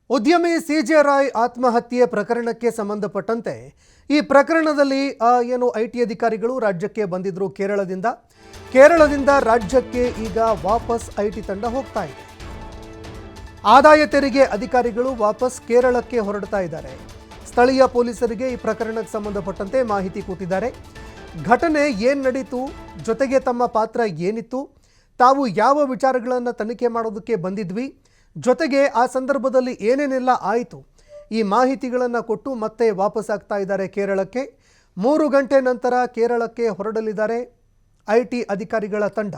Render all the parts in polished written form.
ಉದ್ಯಮಿ ಸಿಜೆ ರಾಯ್ ಆತ್ಮಹತ್ಯೆ ಪ್ರಕರಣಕ್ಕೆ ಸಂಬಂಧಪಟ್ಟಂತೆ ಈ ಪ್ರಕರಣದಲ್ಲಿ ಏನು ಐಟಿ ಅಧಿಕಾರಿಗಳು ರಾಜ್ಯಕ್ಕೆ ಬಂದಿದ್ರು ಕೇರಳದಿಂದ ರಾಜ್ಯಕ್ಕೆ ಈಗ ವಾಪಸ್ ಐಟಿ ತಂಡ ಹೋಗ್ತಾ ಇದೆ. ಆದಾಯ ತೆರಿಗೆ ಅಧಿಕಾರಿಗಳು ವಾಪಸ್ ಕೇರಳಕ್ಕೆ ಹೊರಡ್ತಾ ಇದ್ದಾರೆ. ಸ್ಥಳೀಯ ಪೊಲೀಸರಿಗೆ ಈ ಪ್ರಕರಣಕ್ಕೆ ಸಂಬಂಧಪಟ್ಟಂತೆ ಮಾಹಿತಿ ಕೊಟ್ಟಿದ್ದಾರೆ. ಘಟನೆ ಏನು ನಡೀತು, ಜೊತೆಗೆ ತಮ್ಮ ಪಾತ್ರ ಏನಿತ್ತು, ತಾವು ಯಾವ ವಿಚಾರಗಳನ್ನು ತನಿಖೆ ಮಾಡೋದಕ್ಕೆ ಬಂದಿದ್ವಿ, ಜೊತೆಗೆ ಆ ಸಂದರ್ಭದಲ್ಲಿ ಏನೇನೆಲ್ಲ ಆಯಿತು, ಈ ಮಾಹಿತಿಗಳನ್ನು ಕೊಟ್ಟು ಮತ್ತೆ ವಾಪಸ್ ಆಗ್ತಾ ಇದ್ದಾರೆ ಕೇರಳಕ್ಕೆ. 3 ಗಂಟೆ ನಂತರ ಕೇರಳಕ್ಕೆ ಹೊರಡಲಿದ್ದಾರೆ ಐಟಿ ಅಧಿಕಾರಿಗಳ ತಂಡ.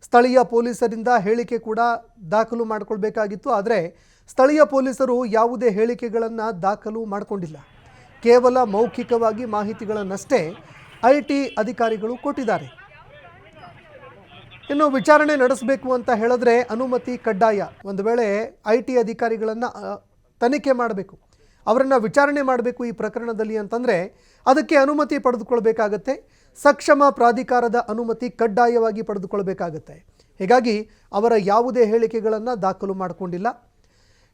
ಸ್ಥಳೀಯ ಪೊಲೀಸರಿಂದ ಹೇಳಿಕೆ ಕೂಡ ದಾಖಲು ಮಾಡಿಕೊಳ್ಬೇಕಾಗಿತ್ತು. ಆದರೆ ಸ್ಥಳೀಯ ಪೊಲೀಸರು ಯಾವುದೇ ಹೇಳಿಕೆಗಳನ್ನು ದಾಖಲು ಮಾಡಿಕೊಂಡಿಲ್ಲ. ಕೇವಲ ಮೌಖಿಕವಾಗಿ ಮಾಹಿತಿಗಳನ್ನಷ್ಟೇ ಐಟಿ ಅಧಿಕಾರಿಗಳು ಕೊಟ್ಟಿದ್ದಾರೆ. ಇನ್ನು ವಿಚಾರಣೆ ನಡೆಸಬೇಕು ಅಂತ ಹೇಳಿದ್ರೆ ಅನುಮತಿ ಕಡ್ಡಾಯ. ಒಂದು ವೇಳೆ ಐಟಿ ಅಧಿಕಾರಿಗಳನ್ನು ತನಿಖೆ ಮಾಡಬೇಕು, ಅವರನ್ನು ವಿಚಾರಣೆ ಮಾಡಬೇಕು ಈ ಪ್ರಕರಣದಲ್ಲಿ ಅಂತಂದರೆ ಅದಕ್ಕೆ ಅನುಮತಿ ಪಡೆದುಕೊಳ್ಬೇಕಾಗತ್ತೆ. ಸಕ್ಷಮ ಪ್ರಾಧಿಕಾರದ ಅನುಮತಿ ಕಡ್ಡಾಯವಾಗಿ ಪಡೆದುಕೊಳ್ಬೇಕಾಗತ್ತೆ. ಹೀಗಾಗಿ ಅವರ ಯಾವುದೇ ಹೇಳಿಕೆಗಳನ್ನು ದಾಖಲು ಮಾಡಿಕೊಂಡಿಲ್ಲ.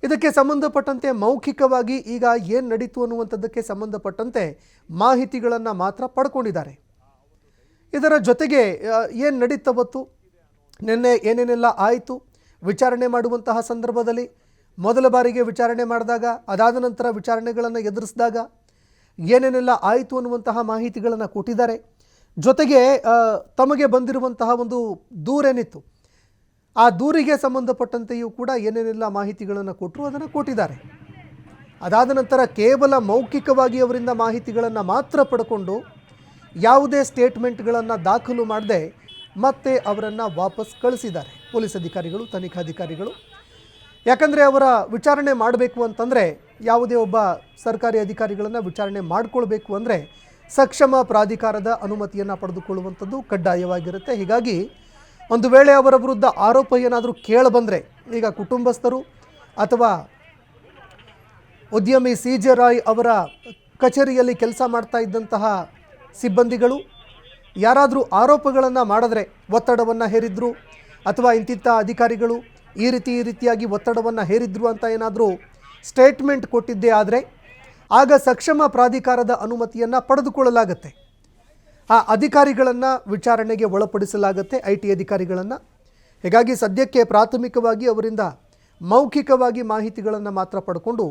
ಇದಕ್ಕೆ ಸಂಬಂಧಪಟ್ಟಂತೆ ಮೌಖಿಕವಾಗಿ ಈಗ ಏನು ನಡೀತು ಅನ್ನುವಂಥದ್ದಕ್ಕೆ ಸಂಬಂಧಪಟ್ಟಂತೆ ಮಾಹಿತಿಗಳನ್ನು ಮಾತ್ರ ಪಡ್ಕೊಂಡಿದ್ದಾರೆ. ಇದರ ಜೊತೆಗೆ ಏನು ನಡೀತವತ್ತು, ನಿನ್ನೆ ಏನೇನೆಲ್ಲ ಆಯಿತು, ವಿಚಾರಣೆ ಮಾಡುವಂತಹ ಸಂದರ್ಭದಲ್ಲಿ ಮೊದಲ ಬಾರಿಗೆ ವಿಚಾರಣೆ ಮಾಡಿದಾಗ, ಅದಾದ ನಂತರ ವಿಚಾರಣೆಗಳನ್ನು ಎದುರಿಸಿದಾಗ ಏನೇನೆಲ್ಲ ಆಯಿತು ಅನ್ನುವಂತಹ ಮಾಹಿತಿಗಳನ್ನು ಕೊಟ್ಟಿದ್ದಾರೆ. ಜೊತೆಗೆ ತಮಗೆ ಬಂದಿರುವಂತಹ ಒಂದು ದೂರೇನಿತ್ತು, ಆ ದೂರಿಗೆ ಸಂಬಂಧಪಟ್ಟಂತೆಯೂ ಕೂಡ ಏನೇನೆಲ್ಲ ಮಾಹಿತಿಗಳನ್ನು ಕೊಟ್ಟರು ಅದನ್ನು ಕೊಟ್ಟಿದ್ದಾರೆ. ಅದಾದ ನಂತರ ಕೇವಲ ಮೌಖಿಕವಾಗಿ ಅವರಿಂದ ಮಾಹಿತಿಗಳನ್ನು ಮಾತ್ರ ಪಡ್ಕೊಂಡು ಯಾವುದೇ ಸ್ಟೇಟ್ಮೆಂಟ್ಗಳನ್ನು ದಾಖಲು ಮಾಡದೆ ಮತ್ತೆ ಅವರನ್ನು ವಾಪಸ್ ಕಳಿಸಿದ್ದಾರೆ ಪೊಲೀಸ್ ಅಧಿಕಾರಿಗಳು, ತನಿಖಾಧಿಕಾರಿಗಳು. ಯಾಕಂದರೆ ಅವರ ವಿಚಾರಣೆ ಮಾಡಬೇಕು ಅಂತಂದರೆ, ಯಾವುದೇ ಒಬ್ಬ ಸರ್ಕಾರಿ ಅಧಿಕಾರಿಗಳನ್ನು ವಿಚಾರಣೆ ಮಾಡಿಕೊಳ್ಬೇಕು ಅಂದರೆ ಸಕ್ಷಮ ಪ್ರಾಧಿಕಾರದ ಅನುಮತಿಯನ್ನು ಪಡೆದುಕೊಳ್ಳುವಂಥದ್ದು ಕಡ್ಡಾಯವಾಗಿರುತ್ತೆ. ಹೀಗಾಗಿ ಒಂದು ವೇಳೆ ಅವರ ವಿರುದ್ಧ ಆರೋಪ ಏನಾದರೂ ಕೇಳಿಬಂದರೆ, ಈಗ ಕುಟುಂಬಸ್ಥರು ಅಥವಾ ಉದ್ಯಮಿ ಸಿಜೆ ರಾಯ್ ಅವರ ಕಚೇರಿಯಲ್ಲಿ ಕೆಲಸ ಮಾಡ್ತಾ ಇದ್ದಂತಹ ಸಿಬ್ಬಂದಿಗಳು ಯಾರಾದರೂ ಆರೋಪಗಳನ್ನು ಮಾಡಿದ್ರೆ, ಒತ್ತಡವನ್ನು ಹೇರಿದ್ರು ಅಥವಾ ಇಂತಿಂಥ ಅಧಿಕಾರಿಗಳು ಈ ರೀತಿಯಾಗಿ ಒತ್ತಡವನ್ನು ಹೇರಿದ್ರು ಅಂತ ಏನಾದರೂ ಸ್ಟೇಟ್ಮೆಂಟ್ ಕೊಟ್ಟಿದ್ದೇ ಆದರೆ ಆಗ ಸಕ್ಷಮ ಪ್ರಾಧಿಕಾರದ ಅನುಮತಿಯನ್ನು ಪಡೆದುಕೊಳ್ಳಲಾಗುತ್ತೆ. ಆ ಅಧಿಕಾರಿಗಳನ್ನು ವಿಚಾರಣೆಗೆ ಒಳಪಡಿಸಲಾಗುತ್ತೆ, ಐಟಿ ಅಧಿಕಾರಿಗಳನ್ನು. ಹೀಗಾಗಿ ಸದ್ಯಕ್ಕೆ ಪ್ರಾಥಮಿಕವಾಗಿ ಅವರಿಂದ ಮೌಖಿಕವಾಗಿ ಮಾಹಿತಿಗಳನ್ನು ಮಾತ್ರ ಪಡ್ಕೊಂಡು